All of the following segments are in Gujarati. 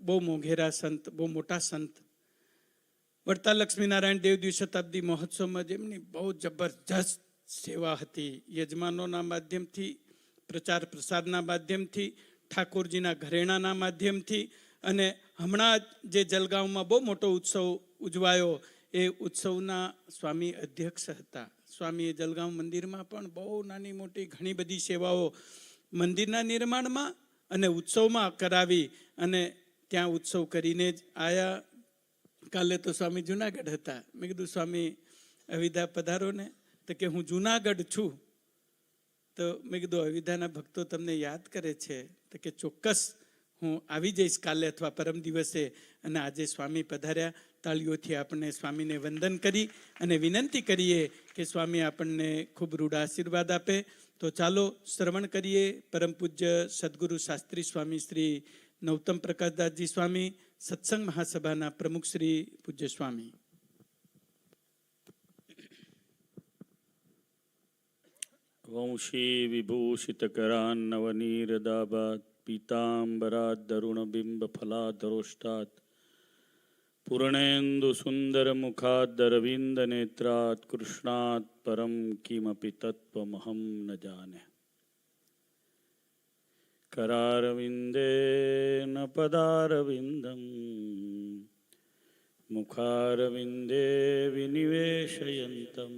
બહુ મોઘેરા સંત, બહુ મોટા સંત વડતાલ લક્ષ્મીનારાયણ દેવ દ્વિશતાબ્દી મહોત્સવમાં જેમની બહુ જબરજસ્ત સેવા હતી, યજમાનોના માધ્યમથી, પ્રચાર પ્રસારના માધ્યમથી, ઠાકોરજીના ઘરેણાના માધ્યમથી, અને હમણાં જે જલગાંવમાં બહુ મોટો ઉત્સવ ઉજવાયો એ ઉત્સવના સ્વામી અધ્યક્ષ હતા. સ્વામીએ જલગાંવ મંદિરમાં પણ બહુ નાની મોટી ઘણી બધી સેવાઓ મંદિરના નિર્માણમાં અને ઉત્સવમાં કરાવી અને ત્યાં ઉત્સવ કરીને જ આયા. કાલે તો સ્વામી જુનાગઢ હતા. મેં કીધું સ્વામી અવિધા પધારો ને, તો કે હું જુનાગઢ છું. તો મેં કીધું અવિધાના ભક્તો તમને યાદ કરે છે, તો કે ચોક્કસ હું આવી જઈશ કાલે અથવા પરમ દિવસે. અને આજે સ્વામી પધાર્યા. તાળીઓથી આપણે સ્વામીને વંદન કરી અને વિનંતી કરીએ કે સ્વામી આપણને ખૂબ રૂઢ આશીર્વાદ આપે. તો ચાલો શ્રવણ કરીએ પરમ પૂજ્ય સદગુરુ શાસ્ત્રી સ્વામી શ્રી નૌતમ પ્રકાશદાસજી સ્વામી, સત્સંગ મહાસભાના પ્રમુખ શ્રી પૂજ્ય સ્વામી. વંશી વિભૂષિત કરાન્નવનીરદાભાત પીતાંબરાત દરુણ બિંબ ફલાધરોષ્ટાત પૂર્ણેન્દુ સુંદર મુખાદ અરવિંદ નેત્રાત કૃષ્ણાત પરમ કિમપી તત્વમહં ન જાને. કરારવિંદેન પદારવિંદમ મુખારવિંદે વિનિવેશયંતમ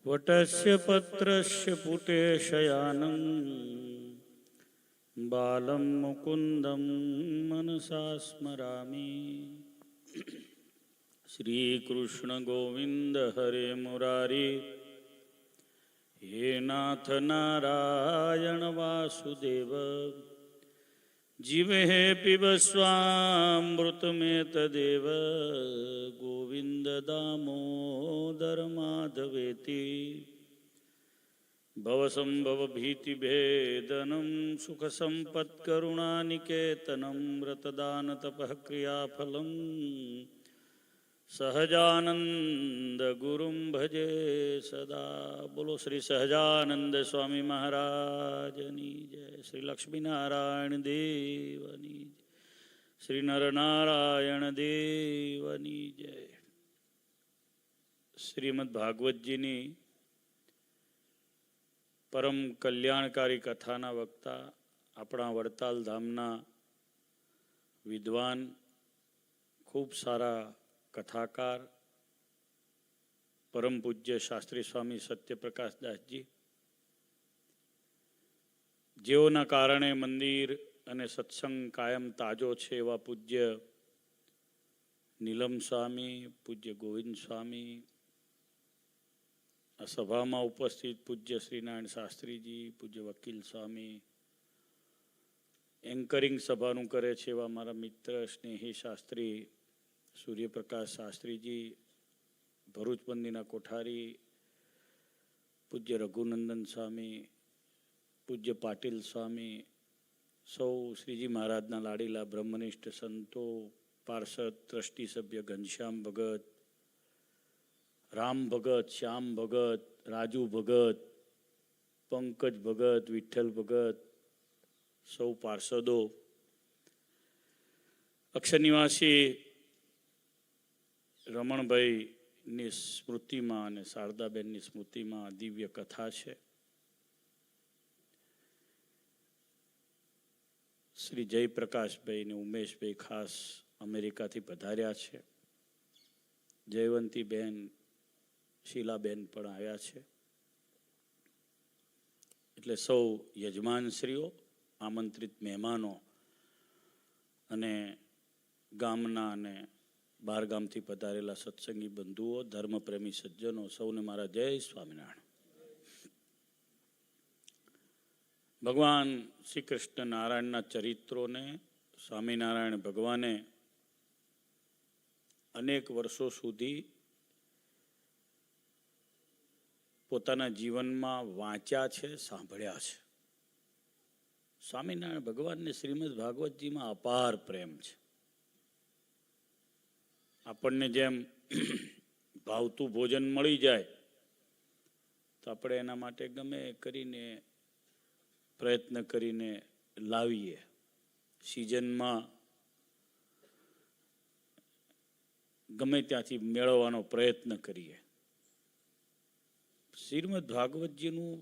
વટસ્ય પત્રસ્ય પુટે શયાનં બાલમ મુકુંદમ મનસા સ્મરામિ. શ્રી કૃષ્ણ ગોવિંદ હરે મુરારી હે નાથ નારાયણ વાસુદેવ. જીવે પિબસ્વામૃતમેતદેવ ગોવિંદ દામોદર માધવેતિ. ભવસંભવ ભીતિભેદનમ સુખ સંપત્ કરુણાનિકેતનમ વ્રતદાન તપઃ ક્રિયાફલમ સહજાનંદ ગુરુમ ભજે સદા. બોલો શ્રી સહજાનંદ સ્વામી મહારાજની જય. શ્રી લક્ષ્મીનારાયણ દેવની જય. શ્રી નરનારાયણ દેવની જય. શ્રીમદ ભાગવતજીની પરમ કલ્યાણકારી કથાના વક્તા આપણા વડતાલ ધામના વિદ્વાન, ખૂબ સારા કથાકાર પરમ પૂજ્ય શાસ્ત્રી સ્વામી સત્યપ્રકાશદાસજી, જેઓના કારણે મંદિર અને સત્સંગ કાયમ તાજો છે એવા પૂજ્ય નીલમ સ્વામી, પૂજ્ય ગોવિંદ સ્વામી, આ સભામાં ઉપસ્થિત પૂજ્ય શ્રીનારાયણ શાસ્ત્રીજી, પૂજ્ય વકીલ સ્વામી, એન્કરિંગ સભાનું કરે છે એવા મારા મિત્ર સ્નેહી શાસ્ત્રી સૂર્યપ્રકાશ શાસ્ત્રીજી, ભરૂચ મંદિરના કોઠારી પૂજ્ય રઘુનંદન સ્વામી, પૂજ્ય પાટીલ સ્વામી, સૌ શ્રીજી મહારાજના લાડીલા બ્રહ્મનિષ્ઠ સંતો, પાર્ષદ ટ્રસ્ટી સભ્ય ઘનશ્યામ ભગત, રામ ભગત, શ્યામ ભગત, રાજુ ભગત, પંકજ ભગત, વિઠ્ઠલ ભગત, સૌ પાર્ષદો, અક્ષરનિવાસી રમણભાઈની સ્મૃતિમાં અને શારદાબેનની સ્મૃતિમાં દિવ્ય કથા છે. શ્રી જયપ્રકાશભાઈ અને ઉમેશભાઈ ખાસ અમેરિકાથી પધાર્યા છે. જયવંતીબેન, શીલાબેન પણ આવ્યા છે. એટલે સૌ યજમાનશ્રીઓ, આમંત્રિત મહેમાનો અને ગામના અને બહાર ગામથી પધારેલા સત્સંગી બંધુઓ, ધર્મપ્રેમી સજ્જનો, સૌને મારા જય સ્વામિનારાયણ. ભગવાન શ્રી કૃષ્ણ નારાયણના ચરિત્રોને સ્વામિનારાયણ ભગવાને અનેક વર્ષો સુધી પોતાના જીવનમાં વાંચ્યા છે, સાંભળ્યા છે. સ્વામિનારાયણ ભગવાનને શ્રીમદ ભાગવતજીમાં અપાર પ્રેમ છે. આપણને જેમ ભાવતું ભોજન મળી જાય તો આપણે એના માટે ગમે કરીને પ્રયત્ન કરીને લાવીએ. સિઝનમાં ગમે ત્યાંથી મેળવવાનો પ્રયત્ન કરીએ. શ્રીમદ ભાગવતજીનું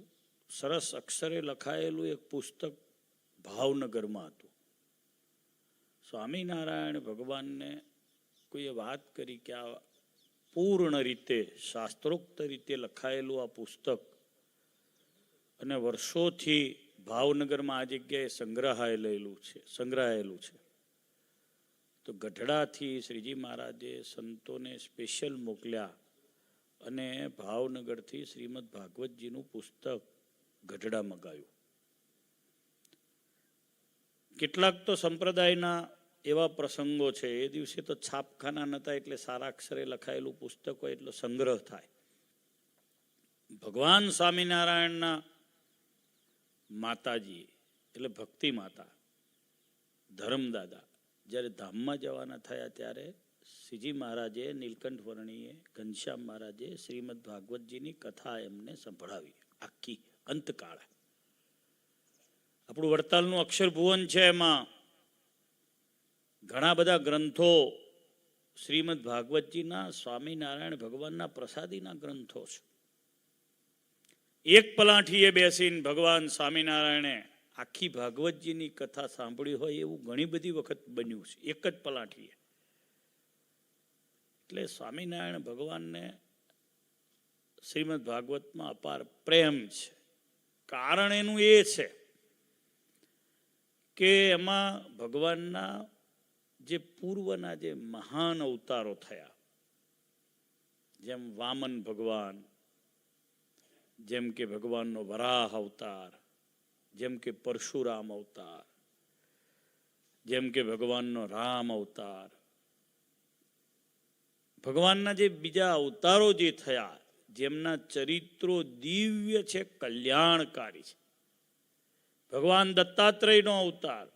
સરસ અક્ષરે લખાયેલું એક પુસ્તક ભાવનગરમાં હતું. સ્વામિનારાયણ ભગવાનને કોઈએ વાત કરી કે આ પૂર્ણ રીતે શાસ્ત્રોક્ત રીતે લખાયેલું આ પુસ્તક અને વર્ષોથી ભાવનગરમાં આ જગ્યાએ સંગ્રહાયેલું છે. તો ગઢડાથી શ્રીજી મહારાજે સંતોને સ્પેશિયલ મોકલ્યા અને ભાવનગરથી શ્રીમદ ભાગવતજીનું પુસ્તક ગઢડા મગાવ્યું. કેટલાક તો સંપ્રદાયના એવા પ્રસંગો છે, એ દિવસે તો છાપખાના નહોતા એટલે સારા અક્ષરે લખાયેલું પુસ્તક હોય એટલો સંગ્રહ થાય. ભગવાન સ્વામિનારાયણના માતાજી એટલે ભક્તિ માતા ધર્મદાદા જ્યારે ધામમાં જવાના થયા ત્યારે શ્રીજી મહારાજે, નીલકંઠ વર્ણીએ, ઘનશ્યામ મહારાજે શ્રીમદ ભાગવતજીની કથા એમને સંભળાવી આખી અંતકાળે. આપણું વડતાલનું અક્ષર ભુવન છે, એમાં ઘણા બધા ગ્રંથો શ્રીમદ ભાગવતજીના સ્વામિનારાયણ ભગવાનના પ્રસાદીના ગ્રંથો છે. એક પલાઠીએ બેસીને ભગવાન સ્વામિનારાયણે આખી ભાગવતજીની કથા સાંભળી હોય એવું ઘણી બધી વખત બન્યું છે, એક જ પલાઠીએ. એટલે સ્વામિનારાયણ ભગવાનને શ્રીમદ ભાગવતમાં અપાર પ્રેમ છે. કારણ એનું એ છે કે એમાં ભગવાનના જે પૂર્વના જે મહાન અવતારો થયા, જેમ વામન ભગવાન, જેમ કે ભગવાનનો વરાહ અવતાર, જેમ કે પરશુરામ અવતાર, જેમ કે ભગવાનનો રામ અવતાર, ભગવાનના જે બીજા અવતારો જે થયા, જેમના ચરિત્રો દિવ્ય છે, કલ્યાણકારી છે. ભગવાન દત્તાત્રેયનો અવતાર,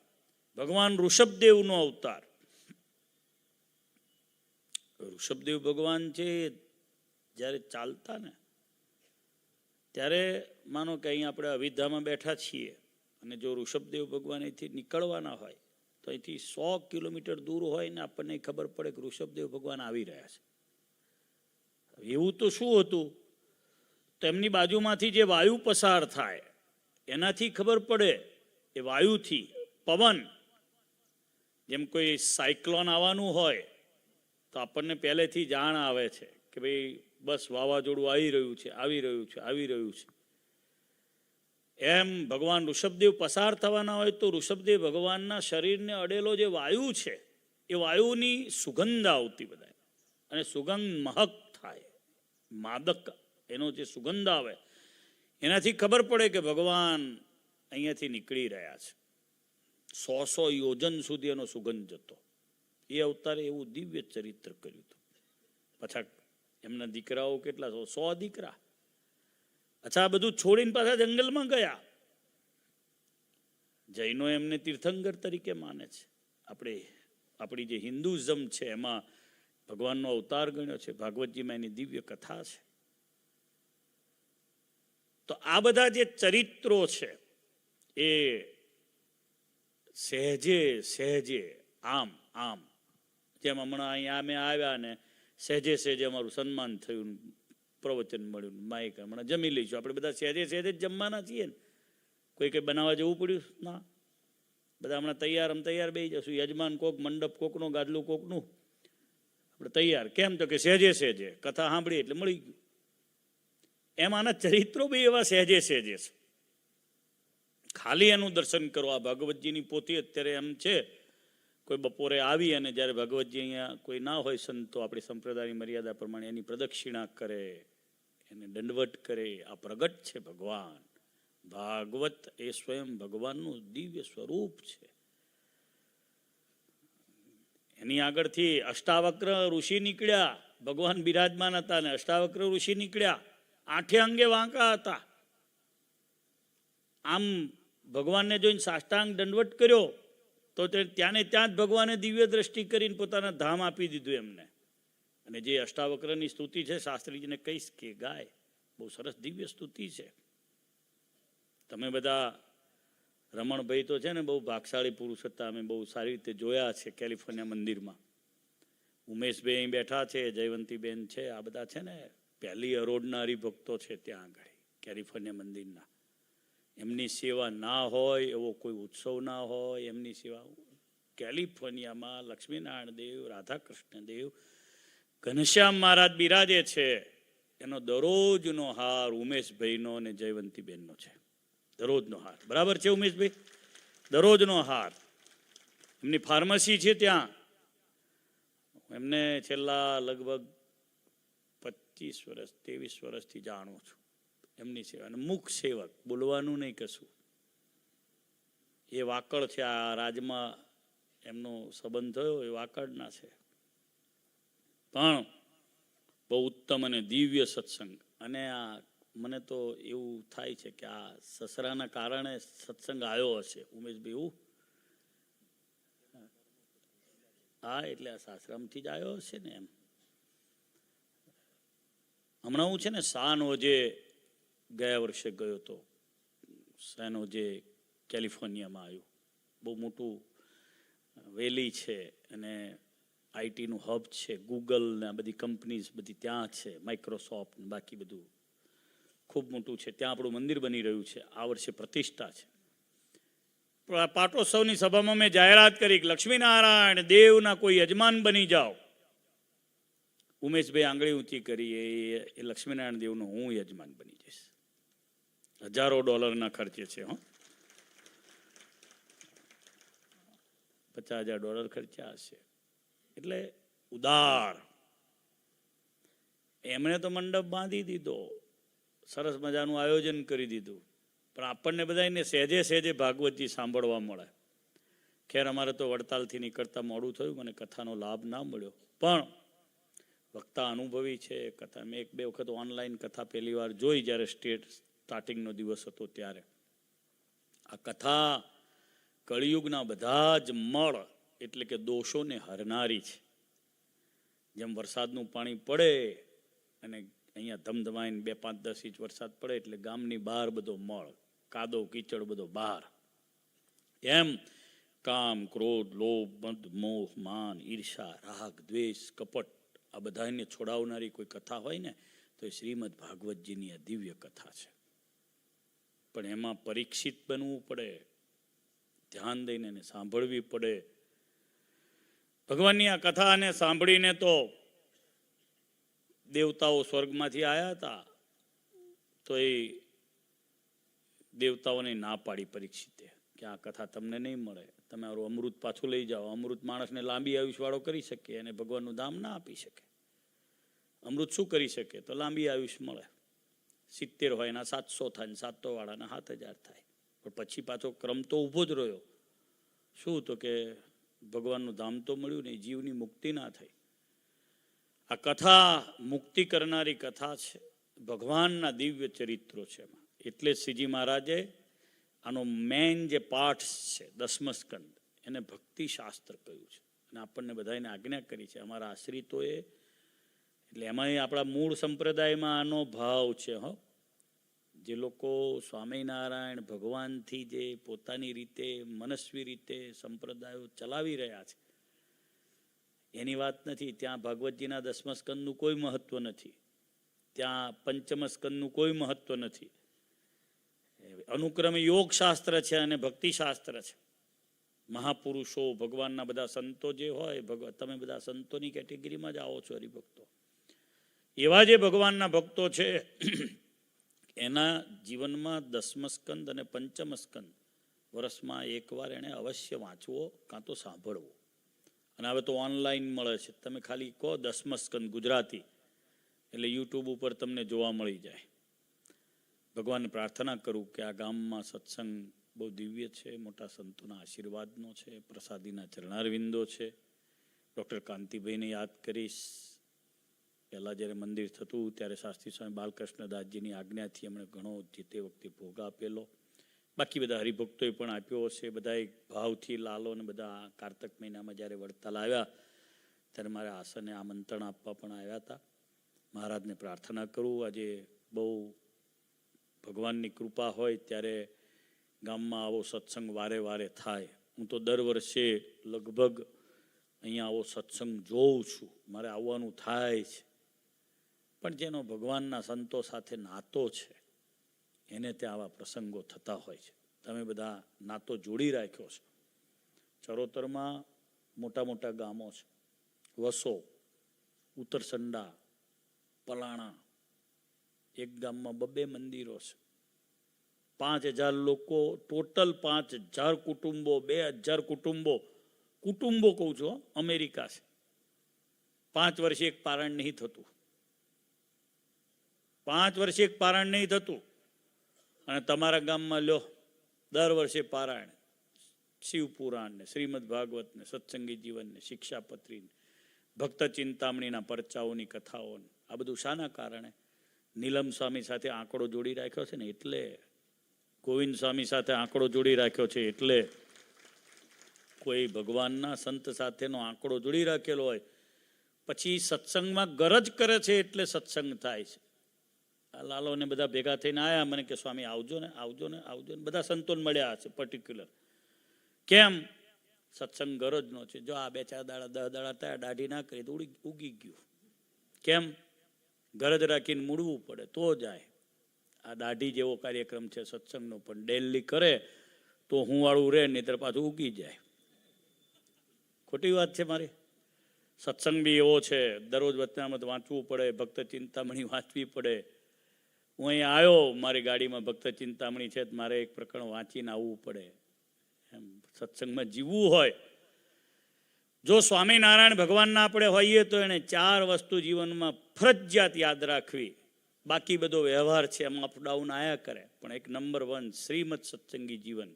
ભગવાન ઋષભદેવનો અવતાર. ઋષભદેવ ભગવાન છે, જ્યારે ચાલતા ને ત્યારે માનો કે અહીં આપણે અવિદ્યામાં બેઠા છીએ અને જો ઋષભદેવ ભગવાન અહીંથી નીકળવાના હોય તો અહીંથી 100 કિલોમીટર દૂર હોય ને આપણને ખબર પડે કે ઋષભદેવ ભગવાન આવી રહ્યા છે. એવું તો શું હતું, તેમની બાજુમાંથી જે વાયુ પસાર થાય એનાથી ખબર પડે. એ વાયુથી પવન, જેમ કોઈ સાયક્લોન આવવાનું હોય તો આપણને પહેલેથી જાણ આવે છે કે ભાઈ બસ વાવાઝોડું આવી રહ્યું છે, આવી રહ્યું છે, આવી રહ્યું છે. એમ ભગવાન ઋષભદેવ પસાર થવાના હોય તો ઋષભદેવ ભગવાનના શરીરને અડેલો જે વાયુ છે એ વાયુની સુગંધ આવતી બધાય, અને સુગંધ મહક થાય, માદક એનો જે સુગંધ આવે એનાથી ખબર પડે કે ભગવાન અહીંયાથી નીકળી રહ્યા છે. 100 યોજન સુધી એનો સુગંધ જતો. એ અવતારે એવું દિવ્ય ચરિત્ર કર્યું હતું. પાછા એમના દીકરાઓ કેટલા, 100 દીકરા. અચ્છા, આ બધું છોડીને પાછા જંગલમાં ગયા. જૈનો એમને તીર્થંકર તરીકે માને છે. આપણી જે હિન્દુઝમ છે એમાં ભગવાનનો અવતાર ગણ્યો છે. ભાગવતજીમાં એની દિવ્ય કથા છે. તો આ બધા જે ચરિત્રો છે એ સહેજે સહેજે આમ જેમ હમણાં અહીંયા અમે આવ્યા ને સહેજે સહેજે અમારું સન્માન થયું, પ્રવચન મળ્યું, માઇક હમણાં જમી લઈશું. આપણે બધા સહેજે સહેજે જ જમવાના છીએ ને, કોઈ કંઈ બનાવવા જવું પડ્યું ના. બધા હમણાં તૈયાર બેસી જશું. યજમાન કોક, મંડપ કોકનો, ગાદલું કોકનું, આપણે તૈયાર. કેમ તો કે સહેજે સહેજે કથા સાંભળી એટલે મળી ગયું. એમ આના ચરિત્રો બી એવા સહેજે સહેજે છે. ખાલી એનું દર્શન કરો. આ ભાગવતજીની પોથી અત્યારે એમ છે, કોઈ બપોરે આવી અને જ્યારે ભગવતજી અહીંયા કોઈ ના હોય સંતો, આપણી સંપ્રદાયની મર્યાદા પ્રમાણે એની પ્રદક્ષિણા કરે, એને દંડવટ કરે. આ પ્રગટ છે ભગવાન. ભાગવત એ સ્વયં ભગવાનનું દિવ્ય સ્વરૂપ છે. એની આગળથી અષ્ટાવક્ર ઋષિ નીકળ્યા. ભગવાન બિરાજમાન હતા ને અષ્ટાવક્ર ઋષિ નીકળ્યા. 8 અંગે વાંકા હતા. આમ ભગવાનને જોઈને સાષ્ટાંગ દંડવટ કર્યો તો ત્યાં ને ત્યાં જ ભગવાને દિવ્ય દ્રષ્ટિ કરીને પોતાના ધામ આપી દીધું એમને. અને જે અષ્ટાવક્રની સ્તુતિ છે, શાસ્ત્રીજીને કહીશ કે ગાય, બહુ સરસ દિવ્ય સ્તુતિ છે. તમે બધા રમણભાઈ તો છે ને બહુ ભાગશાળી પુરુષ હતા, અમે બહુ સારી રીતે જોયા છે કેલિફોર્નિયા મંદિરમાં. ઉમેશભાઈ અહીં બેઠા છે, જયવંતીબેન છે, આ બધા છે ને પહેલી અરોડના હરિભક્તો છે ત્યાં આગળ કેલિફોર્નિયા મંદિરના. એમની સેવા ના હોય એવો કોઈ ઉત્સવ ના હોય, એમની સેવા કેલિફોર્નિયામાં લક્ષ્મીનારાયણ દેવ, રાધાકૃષ્ણ દેવ, ઘનશ્યામ મહારાજ બિરાજે છે. એનો દરરોજનો હાર ઉમેશભાઈનો અને જયવંતીબેનનો છે, દરરોજનો હાર. બરાબર છે ઉમેશભાઈ? દરરોજનો હાર. એમની ફાર્મસી છે ત્યાં. એમને છેલ્લા લગભગ 25 વર્ષ 23 વર્ષથી જાણું છું એમની સેવા. અને મુખ સેવક, બોલવાનું નહીં કશું. એ વાકડ છે, આ રાજમાં એમનો સંબંધ થયો એ વાકડના છે. પણ બહુ ઉત્તમ અને દિવ્ય સત્સંગ. અને આ મને તો એવું થાય છે કે આ સસરાના કારણે સત્સંગ આવ્યો હશે ઉમેશભાઈ. એવું? હા, એટલે આ સાસરામથી જ આવ્યો હશે ને એમ. હમણાં હું છે ને સાનહોજે ગયા વર્ષે ગયો હતો. સાનહોજે કેલિફોર્નિયામાં આવ્યું. બહુ મોટું વેલી છે અને આઈટીનું હબ છે. ગૂગલ ને આ બધી કંપનીઝ બધી ત્યાં છે, માઇક્રોસોફ્ટ ને બાકી બધું ખૂબ મોટું છે. ત્યાં આપણું મંદિર બની રહ્યું છે. આ વર્ષે પ્રતિષ્ઠા છે. પાટોત્સવની સભામાં મેં જાહેરાત કરી કે લક્ષ્મીનારાયણ દેવના કોઈ યજમાન બની જાઓ. ઉમેશભાઈ આંગળી ઊંચી કરી, એ લક્ષ્મીનારાયણ દેવનો હું યજમાન બની જઈશ. $1000 ખર્ચે છે. હો, $50,000 ખર્ચા હશે. એટલે ઉદાર. એમણે તો મંડપ બાંધી દીધો, સરસ મજાનું આયોજન કરી દીધું. પણ આપણને બધાને સહેજે સહેજે ભાગવતજી સાંભળવા મળે. ખેર અમારે તો વડતાલથી નીકળતા મોડું થયું, મને કથાનો લાભ ના મળ્યો. પણ વક્તા અનુભવી છે. કથા મેં 1-2 વખત ઓનલાઈન કથા પહેલી વાર જોઈ, જ્યારે સ્ટાર્ટિંગનો દિવસ હતો ત્યારે. આ કથા કળિયુગના બધા જ મળ એટલે કે દોષોને હરનારી છે. જેમ વરસાદનું પાણી પડે અને અહીંયા ધમધમાઈને 2, 5, 10 ઇંચ વરસાદ પડે એટલે ગામની બહાર બધો મળ, કાદવ કીચડ બધો બહાર. એમ કામ, ક્રોધ, લોભ, મદ, મોહ, માન, ઈર્ષા, રાગ, દ્વેષ, કપટ આ બધાને છોડાવનારી કોઈ કથા હોય ને તો એ શ્રીમદ ભાગવતજીની આ દિવ્ય કથા છે. પણ એમાં પરીક્ષિત બનવું પડે, ધ્યાન દઈને એને સાંભળવી પડે. ભગવાનની આ કથાને સાંભળીને તો દેવતાઓ સ્વર્ગમાંથી આવ્યા હતા, તો એ દેવતાઓને ના પાડી પરીક્ષિતે કે આ કથા તમને નહીં મળે, તમે મારું અમૃત પાછું લઈ જાઓ. અમૃત માણસને લાંબી આયુષ્યવાળો કરી શકે અને ભગવાનનું ધામ ના આપી શકે. અમૃત શું કરી શકે? તો લાંબી આયુષ્ય મળે. 70 હોય એના 700 થાય, 700 વાળાના 7000 થાય. પણ પછી પાછો ક્રમ તો ઊભો જ રહ્યો. શું? તો કે ભગવાનનું ધામ તો મળ્યું નહીં, જીવની મુક્તિ ના થઈ. આ કથા મુક્તિ કરનારી કથા છે. ભગવાનના દિવ્ય ચરિત્રો છે એમાં. એટલે શ્રીજી મહારાજે આનો મેઇન જે પાઠ છે 10મો સ્કંદ, એને ભક્તિ શાસ્ત્ર કહ્યું છે. અને આપણને બધાને આજ્ઞા કરી છે, અમારા આશ્રિતોએ. એટલે એમાં આપણા મૂળ સંપ્રદાયમાં આનો ભાવ છે. હો, જે લોકો સ્વામિનારાયણ ભગવાનથી જે પોતાની રીતે મનસ્વી રીતે સંપ્રદાયો ચલાવી રહ્યા છે એની વાત નથી. ત્યાં ભાગવતજીના 10મા સ્કંદનું કોઈ મહત્વ નથી. ત્યાં 5મ સ્કંદનું કોઈ મહત્વ નથી. અનુક્રમે યોગ શાસ્ત્ર છે અને ભક્તિ શાસ્ત્ર છે. મહાપુરુષો, ભગવાનના બધા સંતો જે હોય, તમે બધા સંતોની કેટેગરીમાં જ આવો છો હરિભક્તો. એવા જે ભગવાનના ભક્તો છે એના જીવનમાં 10મ સ્કંદ અને 5મ સ્કંદ વર્ષમાં એકવાર એણે અવશ્ય વાંચવો કાં તો સાંભળવો. અને હવે તો ઓનલાઈન મળે છે. તમે ખાલી કહો 10મ સ્કંદ ગુજરાતી એટલે યુટ્યુબ ઉપર તમને જોવા મળી જાય. ભગવાનને પ્રાર્થના કરું કે આ ગામમાં સત્સંગ બહુ દિવ્ય છે, મોટા સંતોના આશીર્વાદનો છે, પ્રસાદીના ચરણારવિંદો છે. ડૉક્ટર કાંતિભાઈને યાદ કરીશ. પહેલાં જ્યારે મંદિર થતું ત્યારે શાસ્ત્રી સ્વામી બાલકૃષ્ણદાસજીની આજ્ઞાથી એમણે ઘણો જે તે વખતે ભોગ આપેલો. બાકી બધા હરિભક્તોએ પણ આપ્યો હશે. બધાએ ભાવથી લાલો અને બધા કારતક મહિનામાં જ્યારે વડતાલ આવ્યા ત્યારે મારા આસને આમંત્રણ આપવા પણ આવ્યા હતા. મહારાજને પ્રાર્થના કરું આજે બહુ ભગવાનની કૃપા હોય ત્યારે ગામમાં આવો સત્સંગ વારે વારે થાય. હું તો દર વર્ષે લગભગ અહીંયા આવો સત્સંગ જોઉં છું, મારે આવવાનું થાય છે. પણ જેનો ભગવાનના સંતો સાથે નાતો છે એને ત્યાં આવા પ્રસંગો થતા હોય છે. તમે બધા નાતો જોડી રાખ્યો છે. ચરોતરમાં મોટા મોટા ગામો છે, વસો, ઉત્તરસંડા, પલાણા, એક ગામમાં 2 મંદિરો છે, 5,000 લોકો ટોટલ, 5,000 કુટુંબો, 2,000 કુટુંબો કહું છું, અમેરિકા છે. 5 વર્ષે એક પારણ નહીં થતું, 5 વર્ષે એક પારણ નહીં થતું. અને તમારા ગામમાં લ્યો દર વર્ષે પારાયણ, શિવપુરાણ ને, શ્રીમદ ભાગવત ને, સત્સંગી જીવન ને, શિક્ષાપત્રી, ભક્ત ચિંતામણીના પરચાઓની કથાઓ, આ બધું શાના કારણે? નીલમ સ્વામી સાથે આંકડો જોડી રાખ્યો છે ને એટલે, ગોવિંદ સ્વામી સાથે આંકડો જોડી રાખ્યો છે એટલે. કોઈ ભગવાનના સંત સાથેનો આંકડો જોડી રાખેલો હોય પછી સત્સંગમાં ગરજ કરે છે એટલે સત્સંગ થાય છે. આ લાલોને બધા ભેગા થઈને આવ્યા, મને કે સ્વામી આવજો ને, આવજો ને, આવજો ને. બધા સંતોને મળ્યા છે પર્ટિક્યુલર. કેમ? સત્સંગ ગરજનો છે. જો આ 2-4 દાડા 10 દાડા થયા દાઢી ના કરી તો ઉગી ગયું. કેમ? ગરજ રાખીને મૂડવું પડે તો જાય. આ દાઢી જેવો કાર્યક્રમ છે સત્સંગનો, પણ ડેલી કરે તો હું વાળું રહે, નહીતર પાછું ઉગી જાય. ખોટી વાત છે મારી? સત્સંગ બી એવો છે, દરરોજ વચનામૃત વાંચવું પડે, ભક્ત ચિંતામણી વાંચવી પડે. હું અહીંયા આવ્યો, મારી ગાડીમાં ભક્ત ચિંતામણી છે, મારે એક પ્રકરણ વાંચીને આવવું પડે. એમ સત્સંગમાં જીવવું હોય. જો સ્વામિનારાયણ ભગવાનના આપણે હોઈએ તો એને 4 વસ્તુ જીવનમાં ફરજિયાત યાદ રાખવી. બાકી બધો વ્યવહાર છે, એમાં અપડાઉન આયા કરે. પણ એક નંબર 1 શ્રીમદ સત્સંગી જીવન.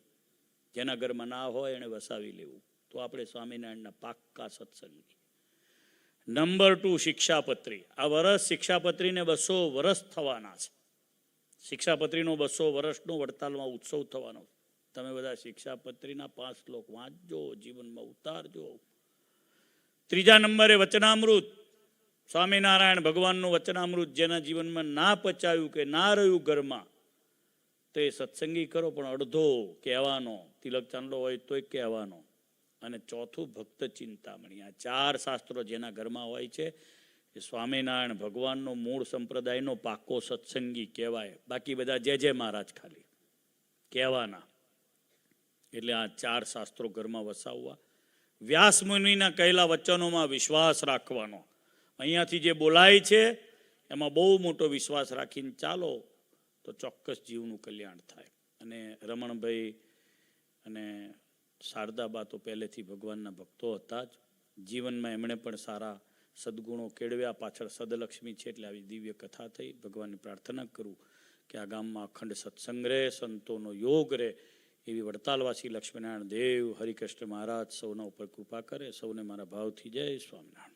જેના ઘરમાં ના હોય એને વસાવી લેવું, તો આપણે સ્વામિનારાયણના પાક્કા સત્સંગી. નંબર 2 શિક્ષાપત્રી. આ વર્ષ શિક્ષાપત્રીને 200 વર્ષ થવાના છે. શિક્ષાપત્રીનો 200 વર્ષનો વડતાલમાં ઉત્સવ થવાનો. તમે બધા શિક્ષાપત્રીના 5 શ્લોક વાંચજો, જીવનમાં ઉતારજો. 3જા નંબરે વચનામૃત. સ્વામિનારાયણ ભગવાનનું વચનામૃત જેના જીવનમાં ના પચાયું કે ના રહ્યું ઘરમાં, તો એ સત્સંગી કરો, પણ અડધો કહેવાનો, તિલક ચાંદલો હોય તોય કહેવાનો. અને 4થું ભક્ત ચિંતામણી. આ 4 શાસ્ત્રો જેના ઘરમાં હોય છે એ સ્વામિનારાયણ ભગવાનનો મૂળ સંપ્રદાયનો પાકો સત્સંગી કહેવાય. બાકી બધા જે મહારાજ ખાલી કહેવાના. એટલે આ 4 શાસ્ત્રો ઘરમાં વસાવવા. વ્યાસ મુનિના કહેલા વચનોમાં વિશ્વાસ રાખવાનો. અહીંયાથી જે બોલાય છે એમાં બહુ મોટો વિશ્વાસ રાખીને ચાલો તો ચોક્કસ જીવનું કલ્યાણ થાય. અને રમણભાઈ અને શારદાબા તો પહેલેથી ભગવાનના ભક્તો હતા જ. જીવનમાં એમણે પણ સારા સદગુણો કેળવ્યા. પાછળ સદલક્ષ્મી છે એટલે આવી દિવ્ય કથા થઈ. ભગવાનની પ્રાર્થના કરું કે આ ગામમાં અખંડ સત્સંગ રહે, સંતોનો યોગ રહે, એવી વડતાલવાસી લક્ષ્મીનારાયણ દેવ, હરિકૃષ્ણ મહારાજ સૌના ઉપર કૃપા કરે. સૌને મારા ભાવથી જય સ્વામિનારાયણ.